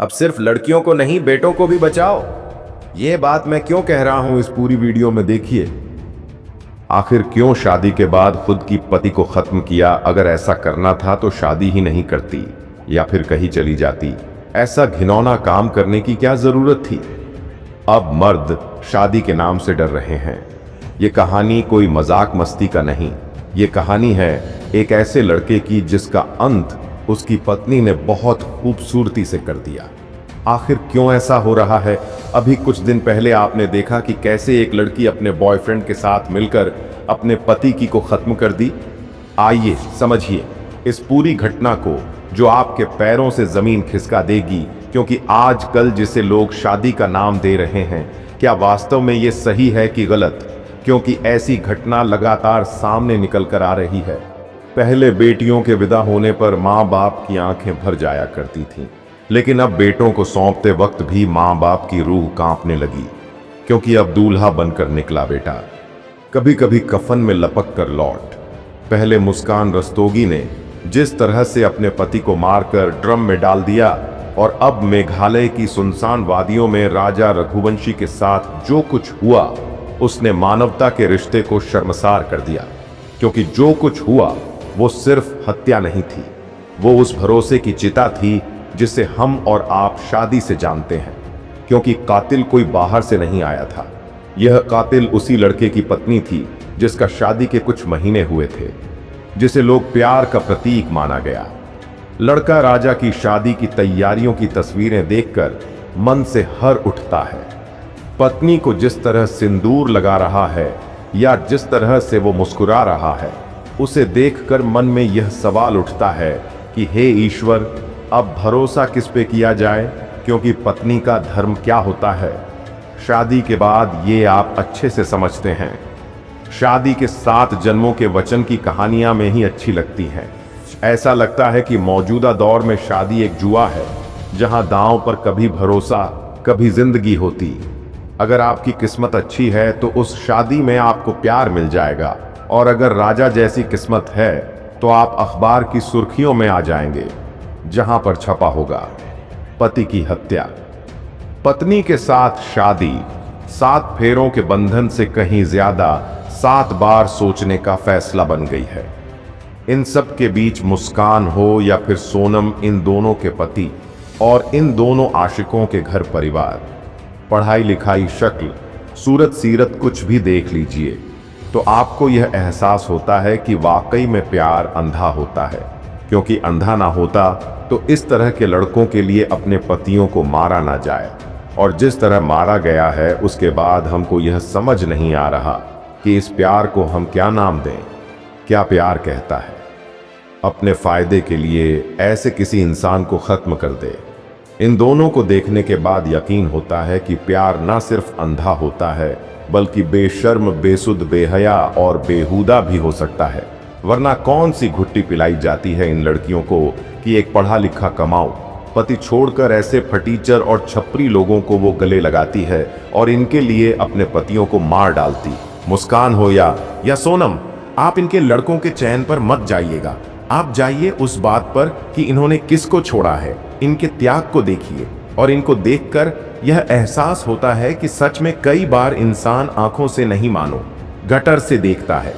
अब सिर्फ लड़कियों को नहीं, बेटों को भी बचाओ। ये बात मैं क्यों कह रहा हूं इस पूरी वीडियो में देखिए। आखिर क्यों शादी के बाद खुद की पति को खत्म किया? अगर ऐसा करना था तो शादी ही नहीं करती या फिर कहीं चली जाती। ऐसा घिनौना काम करने की क्या जरूरत थी? अब मर्द शादी के नाम से डर रहे हैं। ये कहानी कोई मजाक मस्ती का नहीं, ये कहानी है एक ऐसे लड़के की जिसका अंत उसकी पत्नी ने बहुत खूबसूरती से कर दिया। आखिर क्यों ऐसा हो रहा है? अभी कुछ दिन पहले आपने देखा कि कैसे एक लड़की अपने बॉयफ्रेंड के साथ मिलकर अपने पति की को खत्म कर दी। आइए समझिए इस पूरी घटना को, जो आपके पैरों से जमीन खिसका देगी। क्योंकि आजकल जिसे लोग शादी का नाम दे रहे हैं, क्या वास्तव में ये सही है कि गलत? क्योंकि ऐसी घटना लगातार सामने निकल कर आ रही है। पहले बेटियों के विदा होने पर माँ बाप की आंखें भर जाया करती थीं, लेकिन अब बेटों को सौंपते वक्त भी माँ बाप की रूह कांपने लगी। क्योंकि अब दूल्हा बनकर निकला बेटा, कभी कभी कफन में लपक कर लौट। पहले मुस्कान रस्तोगी ने जिस तरह से अपने पति को मारकर ड्रम में डाल दिया, और अब मेघालय की सुनसान वादियों में राजा रघुवंशी के साथ जो कुछ हुआ, उसने मानवता के रिश्ते को शर्मसार कर दिया। क्योंकि जो कुछ हुआ वो सिर्फ हत्या नहीं थी, वो उस भरोसे की चिता थी जिसे हम और आप शादी से जानते हैं। क्योंकि कातिल कोई बाहर से नहीं आया था, यह कातिल उसी लड़के की पत्नी थी जिसका शादी के कुछ महीने हुए थे, जिसे लोग प्यार का प्रतीक माना गया। लड़का राजा की शादी की तैयारियों की तस्वीरें देखकर मन से हर उठता है। पत्नी को जिस तरह सिंदूर लगा रहा है या जिस तरह से वो मुस्कुरा रहा है, उसे देखकर मन में यह सवाल उठता है कि हे ईश्वर, अब भरोसा किस पे किया जाए? क्योंकि पत्नी का धर्म क्या होता है? शादी के बाद ये आप अच्छे से समझते हैं। शादी के 7 जन्मों के वचन की कहानियां में ही अच्छी लगती हैं। ऐसा लगता है कि मौजूदा दौर में शादी एक जुआ है, जहां दांव पर कभी भरोसा कभी जिंदगी होती। अगर आपकी किस्मत अच्छी है तो उस शादी में आपको प्यार मिल जाएगा, और अगर राजा जैसी किस्मत है तो आप अखबार की सुर्खियों में आ जाएंगे, जहां पर छपा होगा पति की हत्या। पत्नी के साथ शादी 7 फेरों के बंधन से कहीं ज्यादा 7 बार सोचने का फैसला बन गई है। इन सब के बीच मुस्कान हो या फिर सोनम, इन दोनों के पति और इन दोनों आशिकों के घर परिवार, पढ़ाई लिखाई, शक्ल, सूरत सीरत कुछ भी देख लीजिए तो आपको यह एहसास होता है कि वाकई में प्यार अंधा होता है। क्योंकि अंधा ना होता तो इस तरह के लड़कों के लिए अपने पतियों को मारा ना जाए, और जिस तरह मारा गया है उसके बाद हमको यह समझ नहीं आ रहा कि इस प्यार को हम क्या नाम दें। क्या प्यार कहता है? अपने फायदे के लिए ऐसे किसी इंसान को खत्म कर दे। इन दोनों को देखने के बाद यकीन होता है कि प्यार ना सिर्फ अंधा होता है, बल्कि बेशर्म, बेसुध, बेहया और बेहुदा भी हो सकता है। वरना कौन सी घुट्टी पिलाई जाती है इन लड़कियों को कि एक पढ़ा लिखा कमाऊ पति छोड़कर ऐसे फटीचर और छपरी लोगों को वो गले लगाती है और इनके लिए अपने पतियों को मार डालती। मुस्कान हो या सोनम, आप इनके लड़कों के चैन पर मत जाइएगा। आप जाइए उस बात पर कि इन्होंने किसको छोड़ा है। इनके त्याग को देखिए, और इनको देखकर यह एहसास होता है कि सच में कई बार इंसान आंखों से नहीं मानो गटर से देखता है।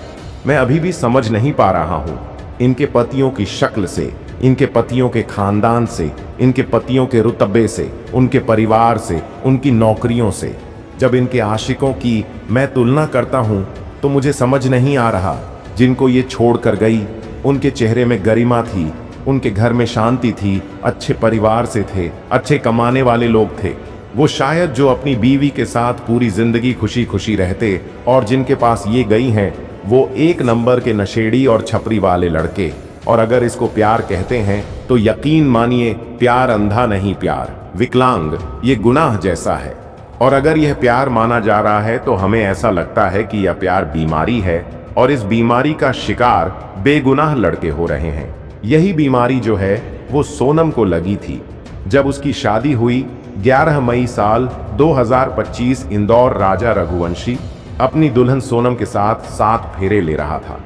मैं अभी भी समझ नहीं पा रहा हूं इनके पतियों की शक्ल से, इनके पतियों के खानदान से, इनके पतियों के रुतबे से, उनके परिवार से, उनकी नौकरियों से। जब इनके आशिकों की मैं तुलना करता हूं तो मुझे समझ नहीं आ रहा, जिनको ये छोड़ कर गई उनके चेहरे में गरिमा थी, उनके घर में शांति थी, अच्छे परिवार से थे, अच्छे कमाने वाले लोग थे। वो शायद जो अपनी बीवी के साथ पूरी जिंदगी खुशी खुशी रहते, और जिनके पास ये गई हैं वो 1 नंबर के नशेड़ी और छपरी वाले लड़के। और अगर इसको प्यार कहते हैं तो यकीन मानिए, प्यार अंधा नहीं, प्यार विकलांग, ये गुनाह जैसा है। और अगर यह प्यार माना जा रहा है तो हमें ऐसा लगता है कि यह प्यार बीमारी है, और इस बीमारी का शिकार बेगुनाह लड़के हो रहे हैं। यही बीमारी जो है वो सोनम को लगी थी जब उसकी शादी हुई 11 मई साल 2025। इंदौर राजा रघुवंशी अपनी दुल्हन सोनम के साथ 7 फेरे ले रहा था।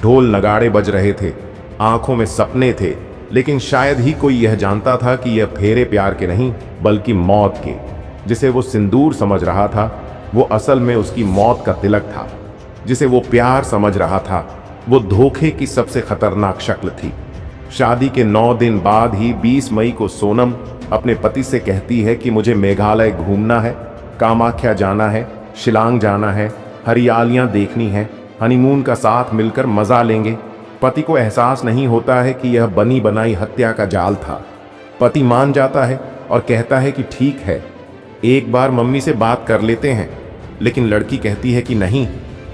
ढोल नगाड़े बज रहे थे, आंखों में सपने थे, लेकिन शायद ही कोई यह जानता था कि यह फेरे प्यार के नहीं बल्कि मौत के। जिसे वो सिंदूर समझ रहा था वो असल में उसकी मौत का तिलक था। जिसे वो प्यार समझ रहा था वो धोखे की सबसे खतरनाक शक्ल थी। शादी के 9 दिन बाद ही 20 मई को सोनम अपने पति से कहती है कि मुझे मेघालय घूमना है, कामाख्या जाना है, शिलांग जाना है, हरियालियां देखनी है, हनीमून का साथ मिलकर मजा लेंगे। पति को एहसास नहीं होता है कि यह बनी बनाई हत्या का जाल था। पति मान जाता है और कहता है कि ठीक है, एक बार मम्मी से बात कर लेते हैं। लेकिन लड़की कहती है कि नहीं,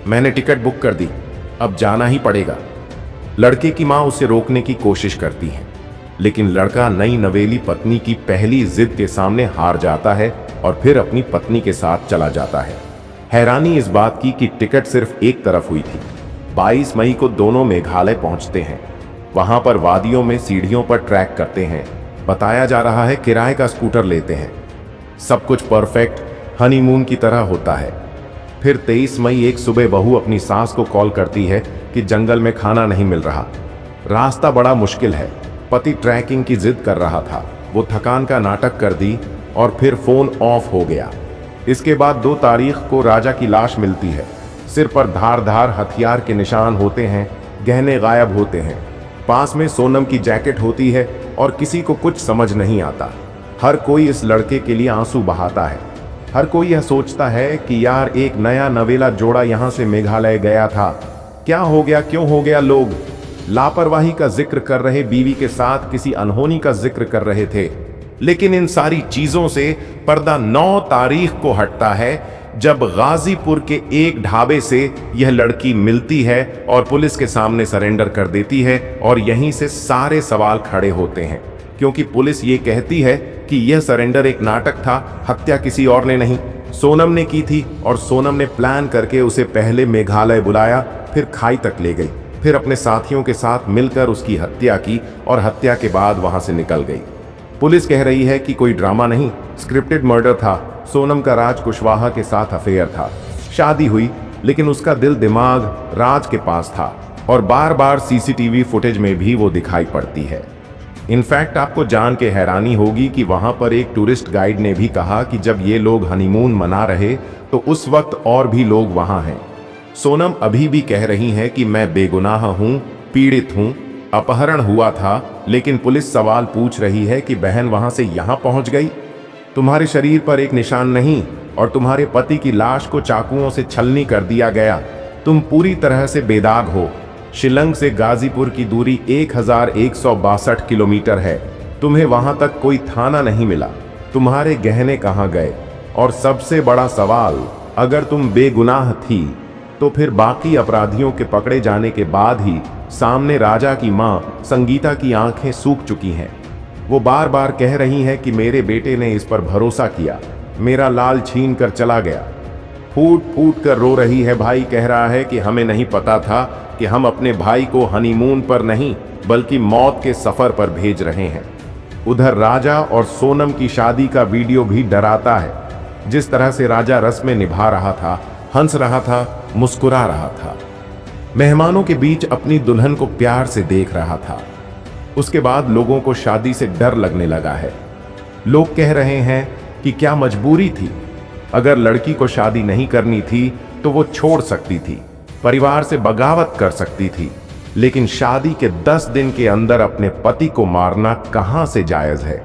मैंने टिकट बुक कर दी, अब जाना ही पड़ेगा। लड़के की मां उसे रोकने की कोशिश करती है, लेकिन लड़का नई नवेली पत्नी की पहली जिद के सामने हार जाता है और फिर अपनी पत्नी के साथ चला जाता है। हैरानी इस बात की कि टिकट सिर्फ एक तरफ हुई थी। 22 मई को दोनों मेघालय पहुंचते हैं। वहां पर वादियों में सीढ़ियों पर ट्रैक करते हैं। बताया जा रहा है किराए का स्कूटर लेते हैं। सब कुछ परफेक्ट हनीमून की तरह होता है। फिर 23 मई एक सुबह बहू अपनी सास को कॉल करती है कि जंगल में खाना नहीं मिल रहा, रास्ता बड़ा मुश्किल है। पति ट्रैकिंग की जिद कर रहा था। वो थकान का नाटक कर दी और फिर फोन ऑफ हो गया। इसके बाद 2 तारीख को राजा की लाश मिलती है। सिर पर धारदार हथियार के निशान होते हैं, गहने गायब होते हैं। पास में सोनम की जैकेट होती है और किसी को कुछ समझ नहीं आता। हर कोई इस लड़के के लिए आंसू बहाता है। हर कोई यह सोचता है कि यार एक नया नवेला जोड़ा यहां से मेघालय गया था, क्या हो गया, क्यों हो गया। लोग लापरवाही का जिक्र कर रहे, बीवी के साथ किसी अनहोनी का जिक्र कर रहे थे। लेकिन इन सारी चीजों से पर्दा 9 तारीख को हटता है जब गाजीपुर के एक ढाबे से यह लड़की मिलती है और पुलिस के सामने सरेंडर कर देती है। और यहीं से सारे सवाल खड़े होते हैं, क्योंकि पुलिस ये कहती है कि यह सरेंडर एक नाटक था, हत्या किसी और ने नहीं, सोनम ने की थी। और सोनम ने प्लान करके उसे पहले मेघालय बुलाया, फिर खाई तक ले गई, फिर अपने साथियों के साथ मिलकर उसकी हत्या की और हत्या के बाद वहां से निकल गई। पुलिस कह रही है कि कोई ड्रामा नहीं, स्क्रिप्टेड मर्डर था। सोनम का राज कुशवाहा के साथ अफेयर था। शादी हुई, लेकिन उसका दिल दिमाग राज के पास था और बार बार सीसीटीवी फुटेज में भी वो दिखाई पड़ती है। इनफैक्ट आपको जान के हैरानी होगी कि वहां पर एक टूरिस्ट गाइड ने भी कहा कि जब ये लोग हनीमून मना रहे तो उस वक्त और भी लोग वहां हैं। सोनम अभी भी कह रही है कि मैं बेगुनाह हूं, पीड़ित हूं, अपहरण हुआ था। लेकिन पुलिस सवाल पूछ रही है कि बहन वहां से यहां पहुंच गई, तुम्हारे शरीर पर एक निशान नहीं और तुम्हारे पति की लाश को चाकुओं से छलनी कर दिया गया, तुम पूरी तरह से बेदाग हो। शिलंग से गाजीपुर की दूरी 1162 किलोमीटर है। तुम्हें वहां तक कोई थाना नहीं मिला, तुम्हारे गहने कहां गए? और सबसे बड़ा सवाल, अगर तुम बेगुनाह थी तो फिर बाकी अपराधियों के पकड़े जाने के बाद ही सामने राजा की मां संगीता की आंखें सूख चुकी हैं। वो बार बार कह रही हैं कि मेरे बेटे ने इस पर भरोसा किया, मेरा लाल छीन कर चला गया। फूट फूट कर रो रही है। भाई कह रहा है कि हमें नहीं पता था कि हम अपने भाई को हनीमून पर नहीं बल्कि मौत के सफर पर भेज रहे हैं। उधर राजा और सोनम की शादी का वीडियो भी डराता है। जिस तरह से राजा रस्में निभा रहा था, हंस रहा था, मुस्कुरा रहा था, मेहमानों के बीच अपनी दुल्हन को प्यार से देख रहा था। उसके बाद लोगों को शादी से डर लगने लगा है। लोग कह रहे हैं कि क्या मजबूरी थी, अगर लड़की को शादी नहीं करनी थी तो वो छोड़ सकती थी, परिवार से बगावत कर सकती थी। लेकिन शादी के 10 दिन के अंदर अपने पति को मारना कहां से जायज है?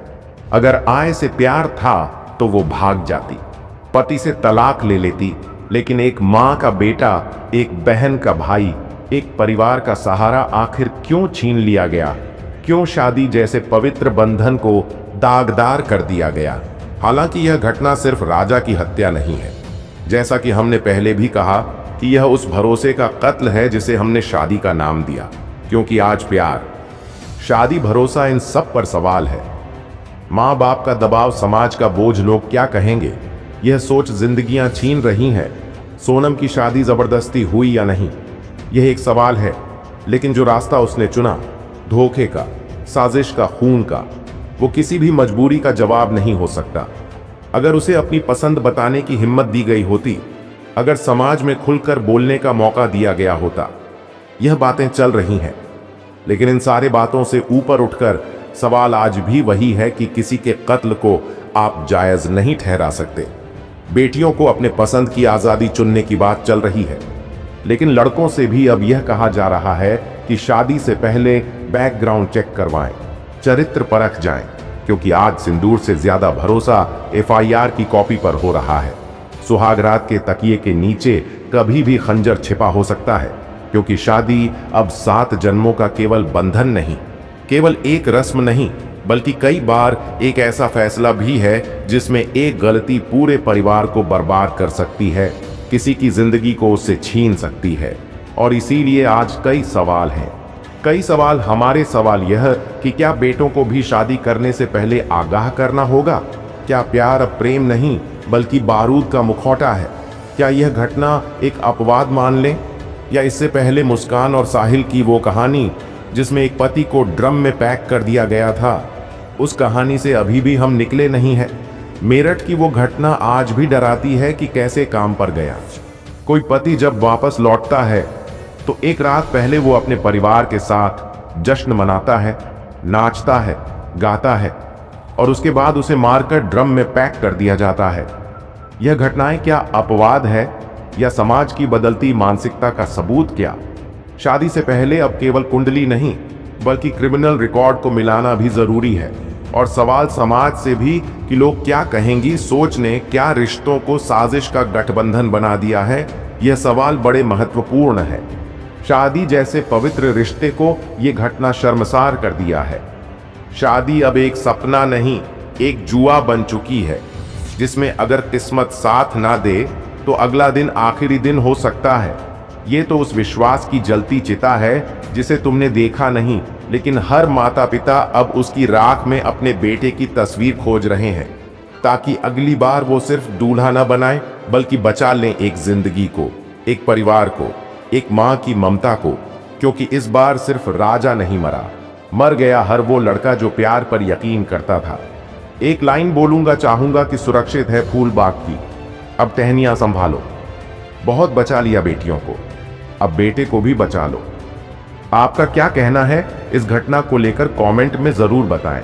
अगर आय से प्यार था तो वो भाग जाती, पति से तलाक ले लेती। लेकिन एक मां का बेटा, एक बहन का भाई, एक परिवार का सहारा आखिर क्यों छीन लिया गया? क्यों शादी जैसे पवित्र बंधन को दागदार कर दिया गया? हालांकि यह घटना सिर्फ राजा की हत्या नहीं है। जैसा कि हमने पहले भी कहा कि यह उस भरोसे का कत्ल है जिसे हमने शादी का नाम दिया, क्योंकि आज प्यार, शादी, भरोसा, इन सब पर सवाल है। माँ बाप का दबाव, समाज का बोझ, लोग क्या कहेंगे, यह सोच जिंदगियां छीन रही हैं। सोनम की शादी जबरदस्ती हुई या नहीं, यह एक सवाल है। लेकिन जो रास्ता उसने चुना, धोखे का, साजिश का, खून का, वो किसी भी मजबूरी का जवाब नहीं हो सकता। अगर उसे अपनी पसंद बताने की हिम्मत दी गई होती, अगर समाज में खुलकर बोलने का मौका दिया गया होता। यह बातें चल रही हैं, लेकिन इन सारे बातों से ऊपर उठकर सवाल आज भी वही है कि किसी के कत्ल को आप जायज नहीं ठहरा सकते। बेटियों को अपने पसंद की आजादी चुनने की बात चल रही है, लेकिन लड़कों से भी अब यह कहा जा रहा है कि शादी से पहले बैकग्राउंड चेक करवाएं, चरित्र परख जाएं, क्योंकि आज सिंदूर से ज्यादा भरोसा एफआईआर की कॉपी पर हो रहा है। सुहागरात के तकिए के नीचे कभी भी खंजर छिपा हो सकता है, क्योंकि शादी अब 7 जन्मों का केवल बंधन नहीं, केवल एक रस्म नहीं, बल्कि कई बार एक ऐसा फैसला भी है जिसमें एक गलती पूरे परिवार को बर्बाद कर सकती है, किसी की जिंदगी को उससे छीन सकती है। और इसीलिए आज कई सवाल हैं। कई सवाल हमारे सवाल यह कि क्या बेटों को भी शादी करने से पहले आगाह करना होगा? क्या प्यार अब प्रेम नहीं बल्कि बारूद का मुखौटा है? क्या यह घटना एक अपवाद मान लें, या इससे पहले मुस्कान और साहिल की वो कहानी जिसमें एक पति को ड्रम में पैक कर दिया गया था, उस कहानी से अभी भी हम निकले नहीं हैं। मेरठ की वो घटना आज भी डराती है कि कैसे काम पर गया। कोई पति जब वापस लौटता है तो एक रात पहले वो अपने परिवार के साथ जश्न मनाता है, नाचता है, गाता है, और उसके बाद उसे मारकर ड्रम में पैक कर दिया जाता है। यह घटनाएं क्या अपवाद है या समाज की बदलती मानसिकता का सबूत? क्या शादी से पहले अब केवल कुंडली नहीं बल्कि क्रिमिनल रिकॉर्ड को मिलाना भी जरूरी है? और सवाल समाज से भी कि लोग क्या कहेंगी सोच ने क्या रिश्तों को साजिश का गठबंधन बना दिया है? यह सवाल बड़े महत्वपूर्ण है। शादी जैसे पवित्र रिश्ते को यह घटना शर्मसार कर दिया है। शादी अब एक सपना नहीं, एक जुआ बन चुकी है, जिसमें अगर किस्मत साथ ना दे तो अगला दिन आखिरी दिन हो सकता है। ये तो उस विश्वास की जलती चिता है जिसे तुमने देखा नहीं, लेकिन हर माता पिता अब उसकी राख में अपने बेटे की तस्वीर खोज रहे हैं, ताकि अगली बार वो सिर्फ दूल्हा न बनाए बल्कि बचा लें एक जिंदगी को, एक परिवार को, एक माँ की ममता को। क्योंकि इस बार सिर्फ राजा नहीं मरा, मर गया हर वो लड़का जो प्यार पर यकीन करता था। एक लाइन बोलूंगा, चाहूंगा कि सुरक्षित है फूल बाग की, अब टहनियां संभालो। बहुत बचा लिया बेटियों को, अब बेटे को भी बचा लो। आपका क्या कहना है इस घटना को लेकर कमेंट में जरूर बताएं।